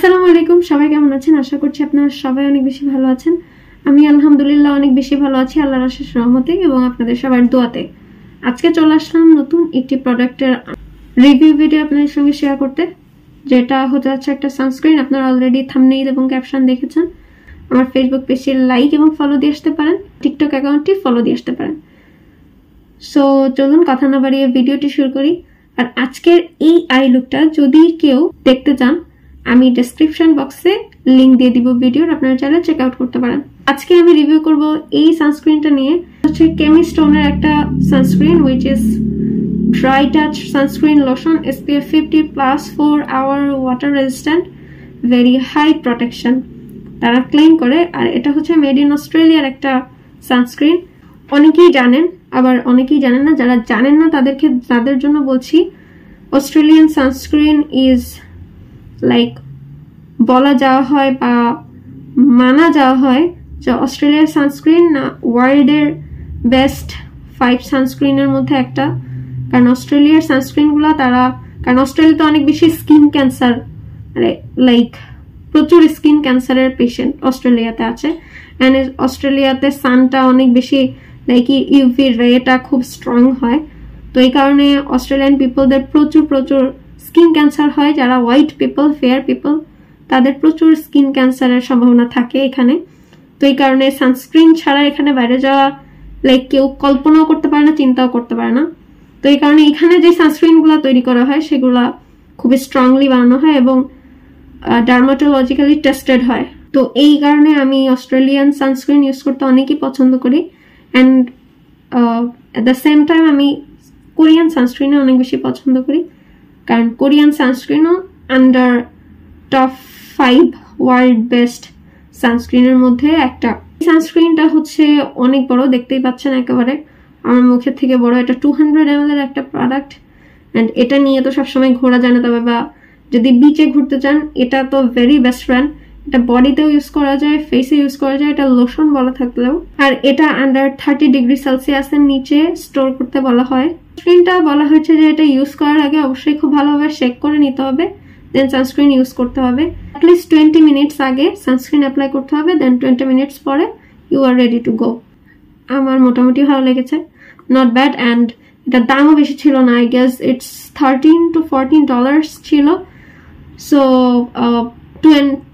আসসালামু আলাইকুম, সবাই কেমন আছেন? আশা করছি আপনারা সবাই অনেক বেশি ভালো আছেন। আমি আলহামদুলিল্লাহ অনেক বেশি ভালো আছি আল্লাহর অশেষ রহমতে এবং আপনাদের সবার দোয়াতে। আজকে চলে আসলাম নতুন একটি প্রোডাক্টের রিভিউ ভিডিও আপনাদের সঙ্গে শেয়ার করতে, যেটা হতে যাচ্ছে একটা সানস্ক্রিন। আপনারা অলরেডি থাম্বনেইল এবং ক্যাপশন দেখেছেন। আমার ফেসবুক পেজে লাইক এবং ফলো দিয়ে আসতে পারেন, টিকটক অ্যাকাউন্টটি ফলো দিয়ে আসতে পারেন। সো চলুন কথা না বাড়িয়ে ভিডিওটি শুরু করি। আর আজকের এই আই লুকটা যদি কেউ দেখতে চান, আমি ডেসক্রিপশন বক্সে লিংক দিয়ে দিব ভিডিওর, আপনারা চাইলে চেক আউট করতে পারেন। আজকে আমি রিভিউ করব এই সানস্ক্রিনটা নিয়ে। হচ্ছে কেমিস্টোনের একটা sunscreen, which is dry touch sunscreen lotion, SPF 50 plus 4 hour water resistant, very high protection তারা ক্লেম করে। আর এটা হচ্ছে মেড ইন অস্ট্রেলিয়ার একটা সানস্ক্রিন। অনেকেই জানেন, আবার অনেকেই জানেন না। যারা জানেন না তাদের জন্য বলছি, অস্ট্রেলিয়ান সানস্ক্রিন ইজ লাইক বলা যাওয়া হয় বা মানা যাওয়া হয় যে অস্ট্রেলিয়ার সানস্ক্রিন ওয়ার্ল্ডের বেস্ট 5 সানস্ক্রিনের মধ্যে একটা। কারণ অস্ট্রেলিয়ার সানস্ক্রিনগুলো কারণ অস্ট্রেলিয়াতে অনেক বেশি স্কিন ক্যান্সার, লাইক প্রচুর স্কিন ক্যান্সারের পেশেন্ট অস্ট্রেলিয়াতে আছে। অ্যান্ড অস্ট্রেলিয়াতে সানটা অনেক বেশি লাইক ইউভি রেটা খুব স্ট্রং হয়। তো এই কারণে অস্ট্রেলিয়ান পিপলদের প্রচুর স্কিন ক্যান্সার হয়। যারা হোয়াইট পিপল, ফেয়ার পিপল, তাদের প্রচুর স্কিন ক্যান্সারের সম্ভাবনা থাকে এখানে। তো এই কারণে সানস্ক্রিন ছাড়া এখানে বাইরে যাওয়া লাইক কেউ কল্পনাও করতে পারে না, চিন্তাও করতে পারে না। তো এই কারণে এখানে যে সানস্ক্রিনগুলো তৈরি করা হয় সেগুলা খুবই স্ট্রংলি বানানো হয় এবং ডার্মাটোলজিক্যালি টেস্টেড হয়। তো এই কারণে আমি অস্ট্রেলিয়ান সানস্ক্রিন ইউজ করতে অনেকই পছন্দ করি। And at the same time আমি কোরিয়ান সানস্ক্রিনও অনেক বেশি পছন্দ করি, কারণ কোরিয়ান সানস্ক্রিনও আন্ডার টপ 5 ওয়ার্ল্ড বেস্ট সানস্ক্রিনের মধ্যে একটা। সানস্ক্রিনটা হচ্ছে অনেক বড়, দেখতেই পাচ্ছেন একেবারে আমার মুখের থেকে বড়। এটা 200 ml এর একটা প্রোডাক্ট। অ্যান্ড এটা নিয়ে তো সবসময় ঘোরা যায় না, তবে বা যদি বিচে ঘুরতে চান এটা তো ভেরি বেস্ট ফ্রেন্ড। এটা বডিতেও ইউজ করা যায়, ফেসে ইউজ করা যায়, এটা লোশন বলা থাকলেও। আর এটা আন্ডার 30 ডিগ্রি সেলসিয়াসের নিচে স্টোর করতে বলা হয়। সানস্ক্রিনটা বলা হয়েছে যে এটা ইউজ করার আগে অবশ্যই খুব ভালোভাবে শেক করে নিতে হবে, দেন সানস্ক্রিন ইউজ করতে হবে। অ্যাটলিস্ট 20 মিনিটস আগে সানস্ক্রিন অ্যাপ্লাই করতে হবে, দেন 20 মিনিটস পরে you are ready to go. আমার মোটামুটি ভালো লেগেছে, নট ব্যাড। অ্যান্ড এটার দামও বেশি ছিল না, আই গেস ইটস $13 to $14 ছিল। So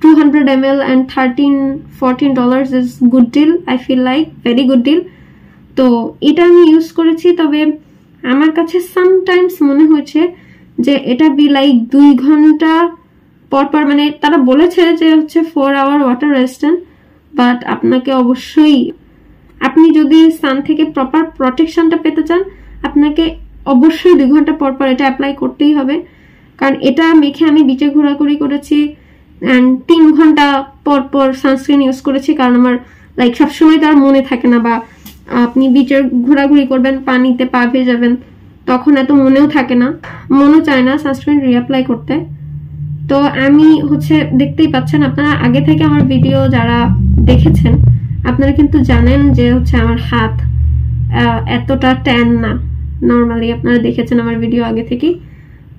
200 ml and $13-14 is good deal. I feel like very good deal. তো এটা আমি ইউজ করেছি, তবে আমার কাছে সামটাইমস মনে হয়েছে যে এটা বি লাইক 2 ঘন্টা পর মানে তারা বলেছে যে হচ্ছে 4 আওয়ার ওয়াটার রেজিস্ট্যান্ট, বাট আপনাকে অবশ্যই, আপনি যদি সান থেকে প্রপার প্রোটেকশনটা পেতে চান, আপনাকে অবশ্যই 2 ঘন্টা পর এটা অ্যাপ্লাই করতেই হবে। কারণ এটা মেখে আমি বিচে ঘোরাঘুরি করেছি অ্যান্ড 3 ঘন্টা পর সানস্ক্রিন ইউজ করেছি, কারণ আমার লাইক সবসময় তার মনে থাকে না, বা আপনি বিচে ঘোরাঘুরি করবেন, পানিতে পা ভেজাবেন, তখন এত মনেও থাকে না, মনও চায় না সানস্ক্রিন রিঅ্যাপ্লাই করতে। তো আমি হচ্ছে দেখতেই পাচ্ছেন, আপনারা আগে থেকে আমার ভিডিও যারা দেখেছেন আপনারা কিন্তু জানেন যে হচ্ছে আমার হাত এতটা ট্যান না। নর্মালি আপনারা দেখেছেন আমার ভিডিও আগে থেকেই।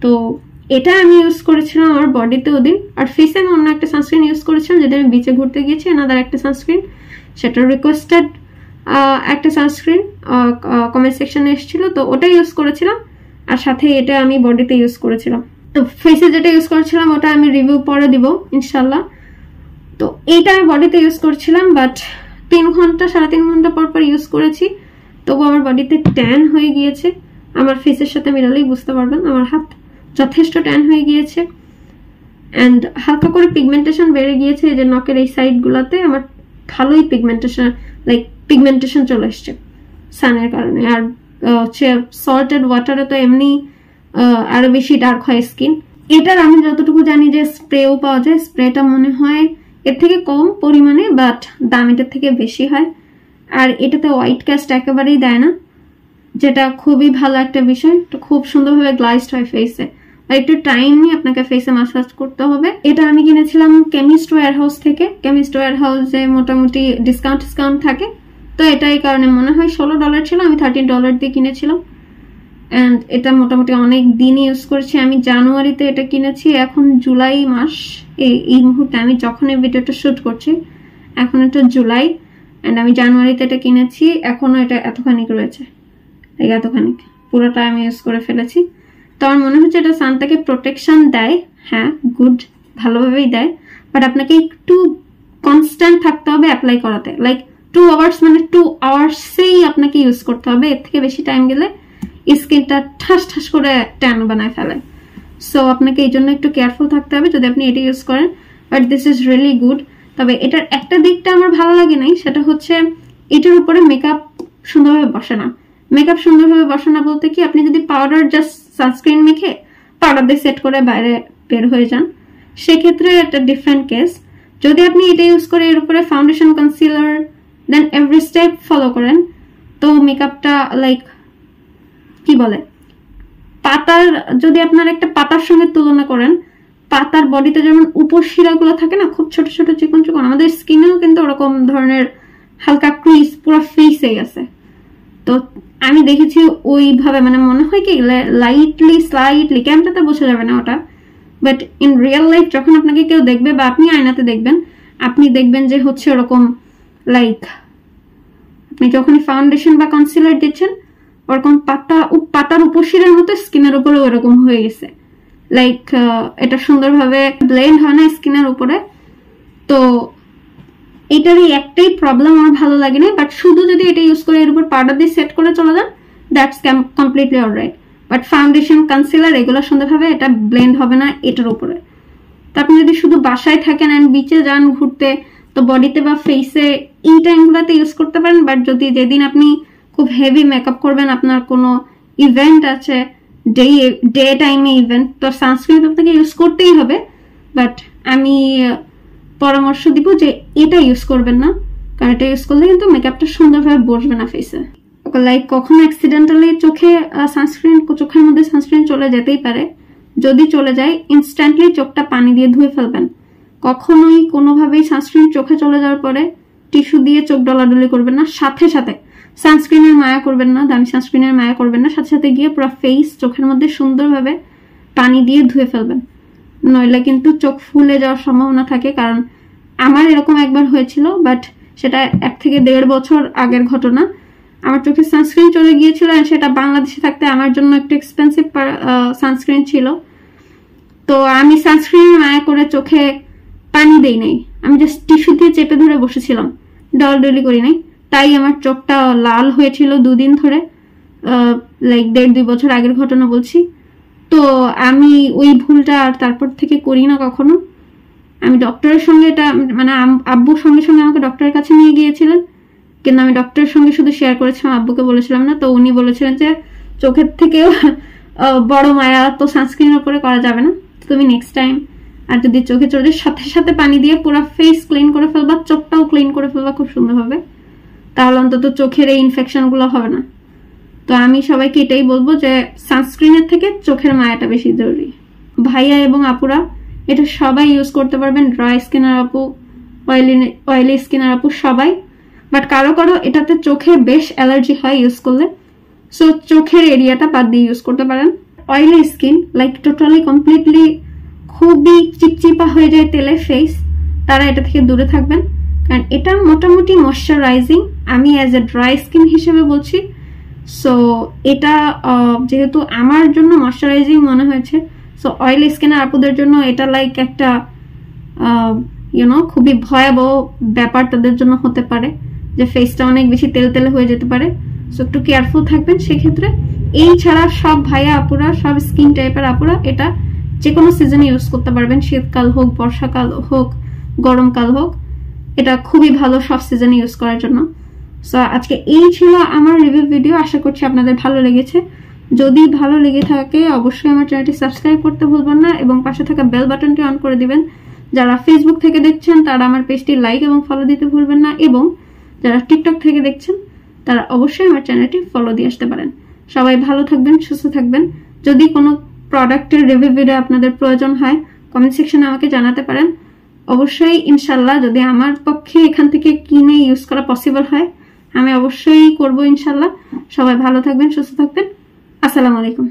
তো এটা আমি ইউজ করেছিলাম আমার বডিতে ওদিন। আর ফেসে আমি অন্য একটা সানস্ক্রিন ইউজ করেছিলাম, যেটা আমি বিচে ঘুরতে গিয়েছি, এনাদার একটা সানস্ক্রিন, সেটা রিকোয়েস্টেড একটা সানস্ক্রিন কমেন্ট সেকশনে এসেছিল, তো ওটা ইউজ করেছিলাম। আর সাথে এটা আমি বডিতে ইউজ করেছিলাম। তো ফেসে যেটা ইউজ করেছিলাম ওটা আমি রিভিউ পরে দিব ইনশাল্লাহ। তো এইটা আমি বডিতে ইউজ করছিলাম, বাট 3.5 ঘন্টা পর ইউজ করেছি, তবু আমার বডিতে ট্যান হয়ে গিয়েছে। আমার ফেসের সাথে মিলালেই বুঝতে পারবেন আমার হাত যথেষ্ট ট্যান হয়ে গিয়েছে। অ্যান্ড হালকা করে পিগমেন্টেশন বেড়ে গিয়েছে, এই যে নখের এই সাইড গুলাতে আমার ভালোই পিগমেন্টেশন চলে এসছে সানের কারণে। আর হচ্ছে সল্টেড ওয়াটারে তো এমনি আরো বেশি ডার্ক হয় স্কিন। এটার আমি যতটুকু জানি যে স্প্রেও পাওয়া যায়, স্প্রেটা মনে হয় এর থেকে কম পরিমাণে, বাট দাম এটার থেকে বেশি হয়। আর এটাতে হোয়াইট ক্যাস্ট একেবারেই দেয় না, যেটা খুবই ভালো একটা বিষয়। খুব সুন্দরভাবে গ্লাইজড হয় ফেসে, আর একটু টাইম নিয়ে আপনাকে ফেসে মাসাজ করতে হবে। এটা আমি কিনেছিলাম কেমিস্ট ওয়্যার হাউস থেকে। কেমিস্ট ওয়্যার হাউসে মোটামুটি ডিসকাউন্ট থাকে, তো এটা এই কারণে মনে হয় $16 ছিল, আমি $13 দিয়ে কিনেছিলাম। অ্যান্ড এটা মোটামুটি অনেক দিন ইউজ করেছি। আমি জানুয়ারিতে এটা কিনেছি, এখন জুলাই মাস। এই মুহূর্তে আমি যখন এই ভিডিওটা শুট করছি এখন এটা জুলাই, অ্যান্ড আমি জানুয়ারিতে এটা কিনেছি, এখনো এটা এতখানি রয়েছে, এতখানি পুরোটা আমি ইউজ করে ফেলেছি। তো আমার মনে হচ্ছে এটা সানটাকে প্রোটেকশন দেয়, হ্যাঁ গুড, ভালোভাবেই দেয়, বাট আপনাকে একটু কনস্ট্যান্ট থাকতে হবে অ্যাপ্লাই করাতে। লাইক 2 আওয়ার্স, মানে 2 আওয়ার্সেই আপনাকে ইউজ করতে হবে। এর থেকে বেশি টাইম গেলে স্কিনটা ঠাস ঠাস করে ট্যান বানায় ফেলে। সো আপনাকে এই জন্য একটু কেয়ারফুল থাকতে হবে যদি আপনি এটা ইউজ করেন, but this is really good. তবে এটার একটা দিকটা আমার ভালো লাগে নাই, সেটা হচ্ছে এটার উপরে মেকআপ সুন্দরভাবে বসে না। মেকআপ সুন্দরভাবে বসে না বলতে কি, আপনি যদি পাউডার জাস্ট সানস্ক্রিন মেখে পাউডার দিয়ে সেট করে বাইরে বের হয়ে যান, সেক্ষেত্রে একটা ডিফারেন্ট কেস। যদি আপনি এটা ইউজ করে এর উপরে ফাউন্ডেশন, কনসিলার, দেন এভরি স্টেপ ফলো করেন, তো মেকআপটা লাইক কি বলে, পাতার, যদি আপনার একটা পাতার সঙ্গে তুলনা করেন, পাতার বডিতে যেমন উপর শিরাগুলো থাকে না খুব ছোট ছোট চিকন চিকন, আমাদের স্কিনেও কিন্তু ওরকম ধরনের হালকা ক্রিজ পুরো ফেসে গেছে। তো আমি দেখেছি ওইভাবে, মানে মনে হয় কি লাইটলি স্লাইটলি, ক্যামেরাতে বোঝা যাবে না ওটা, বাট ইন রিয়েল লাইফ যখন আপনাকে কেউ দেখবে বা আপনি আয়নাতে দেখবেন, আপনি দেখবেন যে হচ্ছে ওরকম লাইক আপনি যখন ফাউন্ডেশন বা কনসিলার দিচ্ছেন ওরকম পাতার উপশিরার মতো স্কিনের উপরে ওরকম হয়ে গেছে। লাইক এটা সুন্দরভাবে ব্লেন্ড হয় না স্কিনের উপরে। তো এটারই একটাই প্রবলেম আমার ভালো লাগে না, বাট শুধু যদি এটা ইউজ করে এর উপর পাউডার দিয়ে সেট করে চলে যান, that's completely alright. But foundation, concealer এগুলো সুন্দরভাবে এটা ব্লেন্ড হবে না এটার উপরে। তো আপনি যদি শুধু বাসায় থাকেন অ্যান্ড বিচে যান ঘুরতে, তো বডিতে বা ফেসে এই টাইমগুলোতে ইউজ করতে পারেন। বাট যদি যেদিন আপনি খুব হেভি মেকআপ করবেন, আপনার কোনো ইভেন্ট আছে, ডে টাইমে ইভেন্ট, তো সানস্ক্রিন আপনাকে ইউজ করতেই হবে। বাট আমি পরামর্শ দিব যে এটা ইউজ করবেন না, কারণ এটা ইউজ করলে কিন্তু মেকআপটা সুন্দরভাবে বসবে না ফেসে। লাইক কখনো অ্যাক্সিডেন্টালি চোখের মধ্যে সানস্ক্রিন চলে যেতেই পারে। যদি চলে যায়, ইনস্ট্যান্টলি চোখটা পানি দিয়ে ধুয়ে ফেলবেন। কখনোই কোনোভাবেই সানস্ক্রিন চোখে চলে যাওয়ার পরে টিস্যু দিয়ে চোখ ডলাডলি করবেন না, সাথে সাথে সানস্ক্রিনের মায়া করবেন না, দামি সানস্ক্রিনের মায়া করবেন না, সাথে সাথে গিয়ে পুরো ফেস চোখের মধ্যে সুন্দরভাবে পানি দিয়ে ধুয়ে ফেলবেন, নইলে কিন্তু চোখ ফুলে যাওয়ার সম্ভাবনা থাকে। কারণ আমার এরকম একবার হয়েছিল, বাট সেটা 1 থেকে 1.5 বছর আগের ঘটনা। আমার চোখে সানস্ক্রিন চলে গিয়েছিল, সেটা বাংলাদেশে থাকতে আমার জন্য একটু এক্সপেন্সিভ সানস্ক্রিন ছিল। তো আমি সানস্ক্রিনের মায়া করে চোখে পানি দেই নাই, আমি জাস্ট টিস্যু দিয়ে চেপে ধরে বসেছিলাম, ডলডলি করি নাই। তাই আমার চোখটা লাল হয়েছিল 2 দিন ধরে, লাইক 1.5-2 বছর আগের ঘটনা বলছি। তো আমি ওই ভুলটা আর তারপর থেকে করি না কখনো। আমি ডক্টরের সঙ্গে এটা, মানে আব্বুর সঙ্গে সঙ্গে আমাকে ডক্টরের কাছে নিয়ে গিয়েছিলেন, কিন্তু আমি ডক্টরের সঙ্গে শুধু শেয়ার করেছিলাম, আব্বুকে বলেছিলাম না। তো উনি বলেছিলেন যে চোখের থেকেও বড় মায়া তো সানস্ক্রিনের উপরে করা যাবে না, তুমি নেক্সট টাইম আর যদি চোখে চলে সাথে সাথে পানি দিয়ে পুরো ফেস ক্লিন করে ফেলবা, চোখটাও ক্লিন করে ফেলবা খুব সুন্দরভাবে, তাহলে অন্তত চোখের এই ইনফেকশন গুলো হবে না। তো আমি সবাইকে এটাই বলবো যে সানস্ক্রিনের থেকে চোখের মায়াটা বেশি জরুরি। ভাইয়া এবং আপুরা এটা সবাই ইউজ করতে পারবেন, ড্রাই স্কিনের আপু, অয়েলি স্কিনের আপু সবাই। বাট কারো কারো এটাতে চোখে বেশ অ্যালার্জি হয় ইউজ করলে, সো চোখের এরিয়াটা বাদ দিয়ে ইউজ করতে পারেন। Oily skin like totally completely খুবই চিপচিপা হয়ে যায় তেলে ফেস, তারা এটা থেকে দূরে থাকবেন, কারণ এটা মোটামুটি ময়শ্চারাইজিং। আমি অ্যাজ এ ড্রাই স্কিন হিসেবে বলছি। সো এটা যেহেতু আমার জন্য ময়শ্চারাইজিং মনে হয়েছে, সো অয়েলি স্কিনের আপুদের জন্য এটা লাইক একটা খুবই ভয়াবহ ব্যাপার তাদের জন্য হতে পারে, যে ফেসটা অনেক বেশি তেল তেলে হয়ে যেতে পারে। সো একটু কেয়ারফুল থাকবেন সেক্ষেত্রে। এই ছাড়া সব ভাইয়া আপুরা, সব স্কিন টাইপের আপুরা এটা যে কোনো সিজনে ইউজ করতে পারবেন, শীতকাল হোক, বর্ষাকাল হোক, গরমকাল হোক, এটা খুবই ভালো সব সিজনে ইউজ করার জন্য। সো আজকে এই ছিল আমার রিভিউ ভিডিও, আশা করছি আপনাদের ভালো লেগেছে। যদি ভালো লেগে থাকে অবশ্যই আমার চ্যানেলটি সাবস্ক্রাইব করতে ভুলবেন না এবং পাশে থাকা বেল বাটনটি অন করে দিবেন। যারা ফেসবুক থেকে দেখছেন তারা আমার পেজটি লাইক এবং ফলো দিতে ভুলবেন না, এবং যারা টিকটক থেকে দেখছেন তারা অবশ্যই আমার চ্যানেলটি ফলো দিয়ে আসতে পারেন। সবাই ভালো থাকবেন, সুস্থ থাকবেন। যদি কোনো প্রোডাক্টের রিভিউ ভিডিও আপনাদের প্রয়োজন হয় কমেন্ট সেকশনে আমাকে জানাতে পারেন। অবশ্যই ইনশাল্লাহ যদি আমার পক্ষে এখান থেকে কিনে ইউজ করা পসিবল হয় আমি অবশ্যই করব ইনশাল্লাহ। সবাই ভালো থাকবেন, সুস্থ থাকবেন। আসসালামু আলাইকুম।